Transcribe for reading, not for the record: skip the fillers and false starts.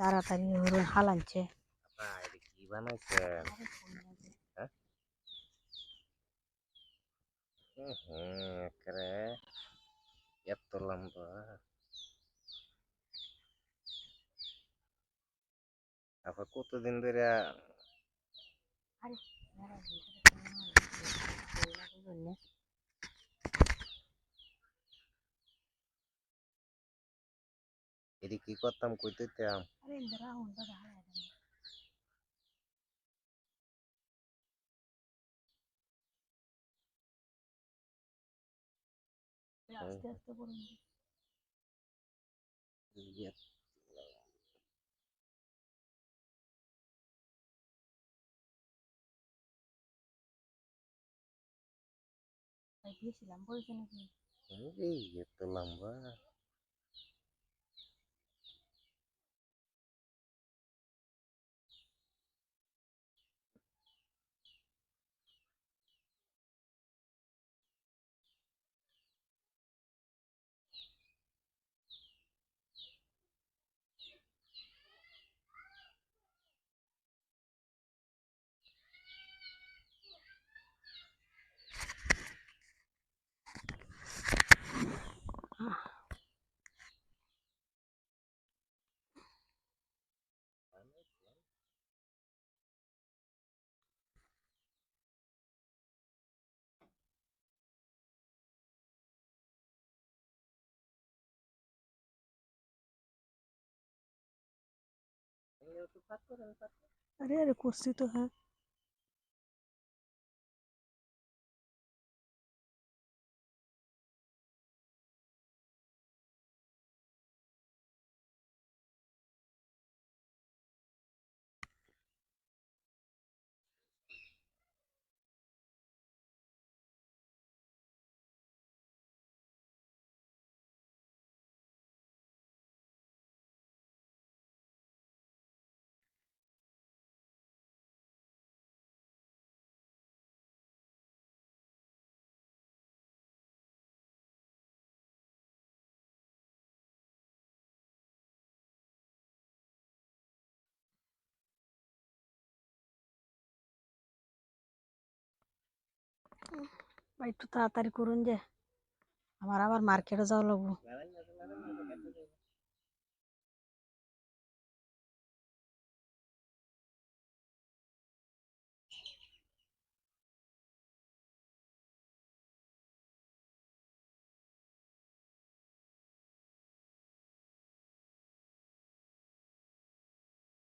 তাড়াতাড়ি হরুন হালানছে কি বানাইছেন? হ্যাঁ? একেবারে এত লম্বা। আবার কতদিন ধরে এটি কি করতাম কইতেতাম? আস্তে আস্তে করুন দিয়েছিলাম বলছে নাকি এই এত লম্বা। अरे अरे कुर्सी तो है ভাই একটু তাড়াতাড়ি করুন যে আমার আবার মার্কেটে যাওয়া লাগবো